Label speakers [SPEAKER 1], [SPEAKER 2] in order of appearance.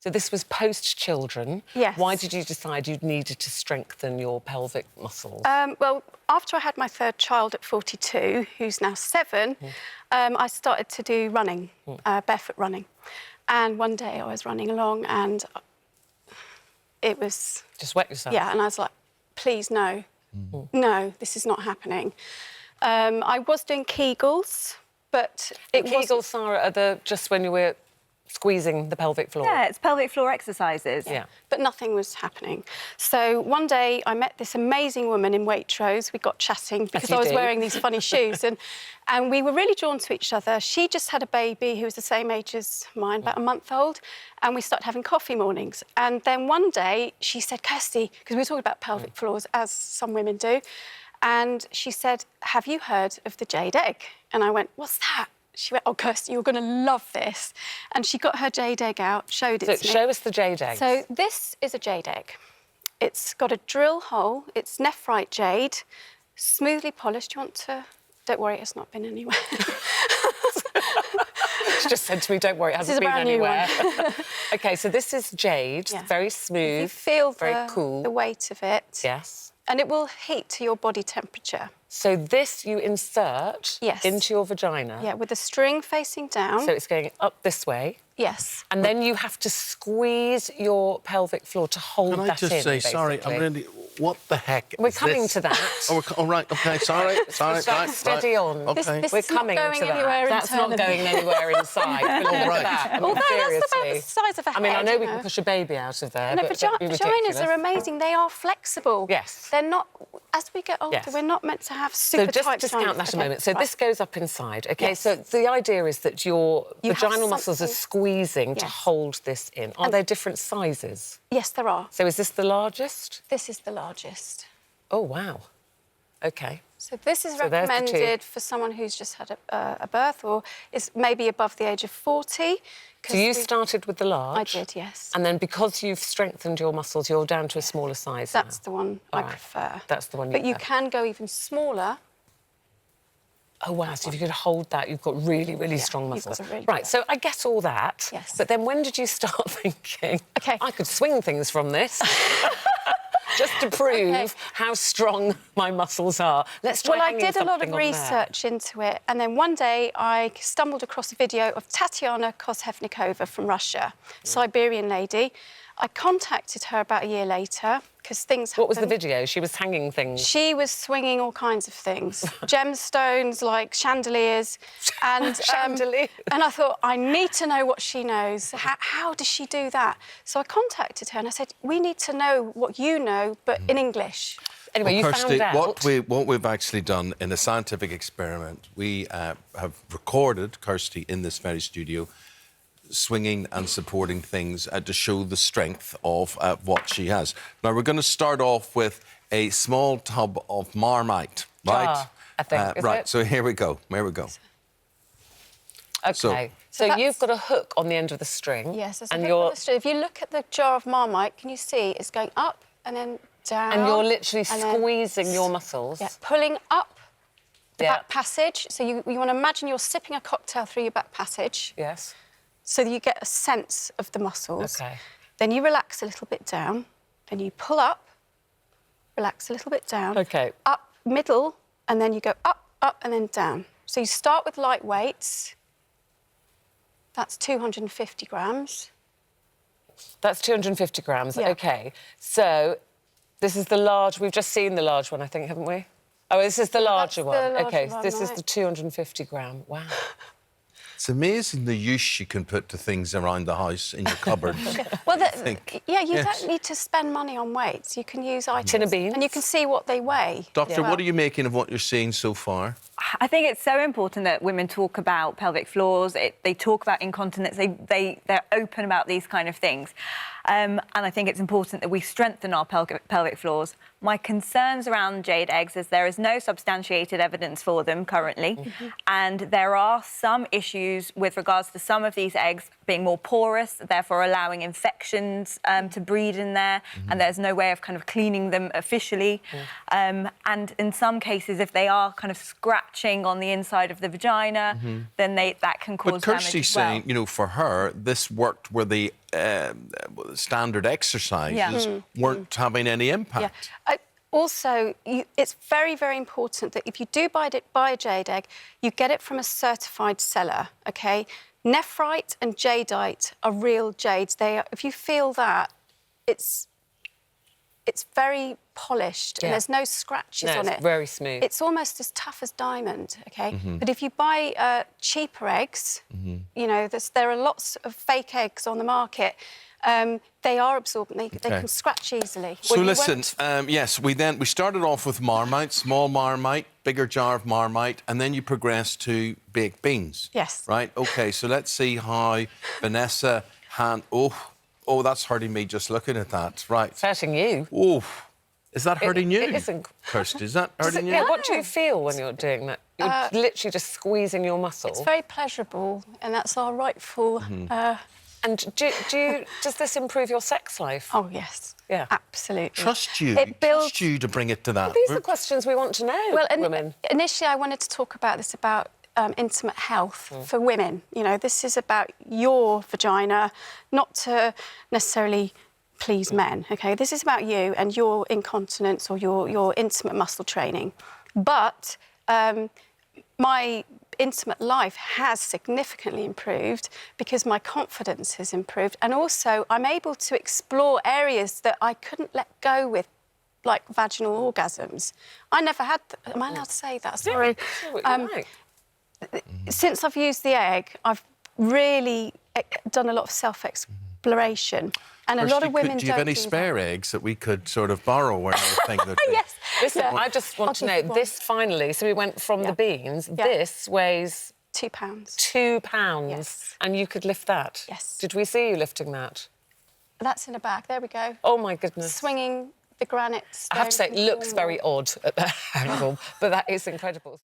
[SPEAKER 1] So this was post-children.
[SPEAKER 2] Yes.
[SPEAKER 1] Why did you decide you needed to strengthen your pelvic muscles?
[SPEAKER 2] Well, after I had my third child at 42, who's now 7, I started to do running, barefoot running. And one day I was running along and it was...
[SPEAKER 1] Just wet yourself?
[SPEAKER 2] Yeah, and I was like, please, no. No, this is not happening. I was doing Kegels, but it was...
[SPEAKER 1] Kegels, Sarah, are just when you were squeezing the pelvic floor?
[SPEAKER 3] Yeah, it's pelvic floor exercises.
[SPEAKER 1] Yeah.
[SPEAKER 2] But nothing was happening. So one day I met this amazing woman in Waitrose. We got chatting because I was wearing these funny shoes and we were really drawn to each other. She just had a baby who was the same age as mine, about a month old, and we started having coffee mornings. And then one day she said, Kirsty, because we were talking about pelvic floors, as some women do, and she said, have you heard of the Jade Egg? And I went, what's that? She went, oh, Kirsty, you're going to love this. And she got her Jade Egg out, showed it to me.
[SPEAKER 1] Show us the Jade Egg.
[SPEAKER 2] So this is a Jade Egg. It's got a drill hole. It's nephrite jade, smoothly polished. Do you want to... Don't worry, it's not been anywhere.
[SPEAKER 1] She just said to me, don't worry, it hasn't been anywhere. OK, so this is jade, very smooth,
[SPEAKER 2] you feel
[SPEAKER 1] very cool.
[SPEAKER 2] the weight of it.
[SPEAKER 1] Yes.
[SPEAKER 2] And it will heat to your body temperature.
[SPEAKER 1] So this you insert into your vagina.
[SPEAKER 2] Yeah, with the string facing down.
[SPEAKER 1] So it's going up this way.
[SPEAKER 2] Yes.
[SPEAKER 1] And then you have to squeeze your pelvic floor to hold that in,
[SPEAKER 4] Can I just say, sorry, I'm really... What the heck
[SPEAKER 1] We're
[SPEAKER 4] is
[SPEAKER 1] coming
[SPEAKER 4] this?
[SPEAKER 1] to that.
[SPEAKER 4] Oh, all right, OK, sorry.
[SPEAKER 1] Steady on.
[SPEAKER 4] OK.
[SPEAKER 2] This
[SPEAKER 1] We're
[SPEAKER 2] is not
[SPEAKER 1] coming
[SPEAKER 2] going
[SPEAKER 1] to that.
[SPEAKER 2] anywhere
[SPEAKER 1] That's not
[SPEAKER 2] internally.
[SPEAKER 1] going anywhere inside. But look at that. I mean,
[SPEAKER 2] Although that's about
[SPEAKER 1] seriously.
[SPEAKER 2] the size of a head.
[SPEAKER 1] I mean, I know we can push a baby out of there,
[SPEAKER 2] No,
[SPEAKER 1] but don't be
[SPEAKER 2] vaginas
[SPEAKER 1] ridiculous.
[SPEAKER 2] are amazing. They are flexible.
[SPEAKER 1] Yes.
[SPEAKER 2] They're not... As we get older, we're not meant to have super
[SPEAKER 1] So
[SPEAKER 2] tight
[SPEAKER 1] just discount that a moment. So
[SPEAKER 2] right.
[SPEAKER 1] this goes up inside, OK?
[SPEAKER 2] Yes.
[SPEAKER 1] So the idea is that your vaginal muscles are
[SPEAKER 2] something-
[SPEAKER 1] squeezing to hold this in. Are there different sizes?
[SPEAKER 2] Yes, there are.
[SPEAKER 1] So is this the largest?
[SPEAKER 2] This is the largest.
[SPEAKER 1] Oh, wow. OK.
[SPEAKER 2] So this is
[SPEAKER 1] So there's the two.
[SPEAKER 2] recommended for someone who's just had a birth or is maybe above the age of 40.
[SPEAKER 1] So you started with the large?
[SPEAKER 2] I did, yes.
[SPEAKER 1] And then because you've strengthened your muscles, you're down to a smaller size
[SPEAKER 2] That's
[SPEAKER 1] now.
[SPEAKER 2] the one I prefer.
[SPEAKER 1] That's the one you
[SPEAKER 2] But you
[SPEAKER 1] prefer.
[SPEAKER 2] can go even smaller.
[SPEAKER 1] Oh, wow, so if you could hold that, you've got really, really strong
[SPEAKER 2] you've got
[SPEAKER 1] muscles.
[SPEAKER 2] a really
[SPEAKER 1] Right,
[SPEAKER 2] good-
[SPEAKER 1] so I get all that.
[SPEAKER 2] Yes.
[SPEAKER 1] But then when did you start thinking,
[SPEAKER 2] OK.
[SPEAKER 1] I could swing things from this? Just to prove how strong my muscles are. Let's try
[SPEAKER 2] Well, I
[SPEAKER 1] hanging
[SPEAKER 2] did a lot
[SPEAKER 1] something
[SPEAKER 2] of
[SPEAKER 1] on there.
[SPEAKER 2] research into it, and then one day I stumbled across a video of Tatiana Kozhevnikova from Russia, Siberian lady. I contacted her about a year later because things happened.
[SPEAKER 1] What was the video? She was hanging things.
[SPEAKER 2] She was swinging all kinds of things, gemstones, like chandeliers, and
[SPEAKER 1] Chandeliers.
[SPEAKER 2] And I thought, I need to know what she knows. How does she do that? So I contacted her and I said, we need to know what you know, but in English.
[SPEAKER 1] Anyway, you
[SPEAKER 4] Kirsty,
[SPEAKER 1] found out...
[SPEAKER 4] what we've actually done in a scientific experiment, we have recorded Kirsty in this very studio swinging and supporting things to show the strength of what she has. Now, we're going to start off with a small tub of Marmite, right?
[SPEAKER 1] I think, is
[SPEAKER 4] right,
[SPEAKER 1] it?
[SPEAKER 4] so here we go, here we go.
[SPEAKER 1] OK, so you've got a hook on the end of the string.
[SPEAKER 2] Yes, there's a
[SPEAKER 1] and
[SPEAKER 2] hook on the string. If you look at the jar of Marmite, can you see it's going up and then down?
[SPEAKER 1] And you're literally
[SPEAKER 2] and then
[SPEAKER 1] squeezing your muscles.
[SPEAKER 2] Yeah, pulling up the back passage. So you want to imagine you're sipping a cocktail through your back passage.
[SPEAKER 1] Yes.
[SPEAKER 2] So that you get a sense of the muscles.
[SPEAKER 1] OK.
[SPEAKER 2] Then you relax a little bit down. Then you pull up, relax a little bit down.
[SPEAKER 1] OK.
[SPEAKER 2] Up, middle, and then you go up, and then down. So you start with light weights. That's 250 grams.
[SPEAKER 1] That's 250 grams,
[SPEAKER 2] Yeah.
[SPEAKER 1] OK. So this is the large... We've just seen the large one, I think, haven't we? Oh, this is the larger
[SPEAKER 2] the
[SPEAKER 1] one.
[SPEAKER 2] larger
[SPEAKER 1] OK,
[SPEAKER 2] one,
[SPEAKER 1] this is
[SPEAKER 2] right.
[SPEAKER 1] the 250 gram. Wow.
[SPEAKER 4] It's amazing the use you can put to things around the house in your cupboard.
[SPEAKER 2] Well, you
[SPEAKER 4] Yes.
[SPEAKER 2] don't need to spend money on weights. You can use items.
[SPEAKER 1] Tin of beans.
[SPEAKER 2] And you can see what they weigh.
[SPEAKER 4] Doctor,
[SPEAKER 2] Yeah.
[SPEAKER 4] what are you making of what you're seeing so far?
[SPEAKER 3] I think it's so important that women talk about pelvic floors. They talk about incontinence. They're open about these kind of things. And I think it's important that we strengthen our pelvic floors. My concerns around Jade Eggs is there is no substantiated evidence for them currently. And there are some issues with regards to some of these eggs being more porous, therefore allowing infections to breed in there. And there's no way of kind of cleaning them officially. And in some cases, if they are kind of scratching on the inside of the vagina, then that can cause
[SPEAKER 4] But
[SPEAKER 3] damage
[SPEAKER 4] Kirsty's
[SPEAKER 3] as well.
[SPEAKER 4] saying, you know, for her, this worked where the standard exercises weren't having any impact.
[SPEAKER 2] Yeah. Also, it's very, very important that if you do buy a Jade Egg, you get it from a certified seller, OK? Nephrite and jadeite are real jades. If you feel that, it's very polished and there's no scratches on it.
[SPEAKER 1] It's very smooth.
[SPEAKER 2] It's almost as tough as diamond, OK? But if you buy cheaper eggs, you know, there are lots of fake eggs on the market. They are absorbent. They can scratch easily.
[SPEAKER 4] So listen, yes, we started off with Marmite, small Marmite, bigger jar of Marmite, and then you progressed to baked beans.
[SPEAKER 2] Yes.
[SPEAKER 4] Right. Okay. So let's see how Vanessa Oh, that's hurting me just looking at that. Right.
[SPEAKER 1] It's hurting you.
[SPEAKER 4] Oh, is that hurting you?
[SPEAKER 1] It isn't.
[SPEAKER 4] Kirsty, is that hurting you?
[SPEAKER 1] Yeah. What do you feel when you're doing that? You're literally just squeezing your muscle.
[SPEAKER 2] It's very pleasurable, and that's our rightful.
[SPEAKER 1] And does this improve your sex life?
[SPEAKER 2] Oh yes.
[SPEAKER 1] Yeah.
[SPEAKER 2] Absolutely.
[SPEAKER 4] Trust you.
[SPEAKER 2] It builds.
[SPEAKER 4] Trust you to bring it to that.
[SPEAKER 1] These are the questions we want to know,
[SPEAKER 2] Well,
[SPEAKER 1] women.
[SPEAKER 2] Initially, I wanted to talk about this about intimate health for women. You know, this is about your vagina, not to necessarily please men, OK? This is about you and your incontinence or your intimate muscle training. But my intimate life has significantly improved because my confidence has improved, and also I'm able to explore areas that I couldn't let go with, like vaginal orgasms. I never had... Am I allowed to say that? Sorry. Since I've used the egg, I've really done a lot of self-exploration. And
[SPEAKER 4] Kirsty,
[SPEAKER 2] a lot of women
[SPEAKER 4] do you have any spare eggs that we could sort of borrow or anything?
[SPEAKER 2] Yes.
[SPEAKER 1] Listen, I just want to know, this finally, so we went from the beans, this weighs...
[SPEAKER 2] £2.
[SPEAKER 1] £2.
[SPEAKER 2] Yes.
[SPEAKER 1] And you could lift that?
[SPEAKER 2] Yes.
[SPEAKER 1] Did we see you lifting that?
[SPEAKER 2] That's in the back. There we go.
[SPEAKER 1] Oh, my goodness.
[SPEAKER 2] Swinging the granite stone.
[SPEAKER 1] I have to say, it looks very odd at that angle, but that is incredible.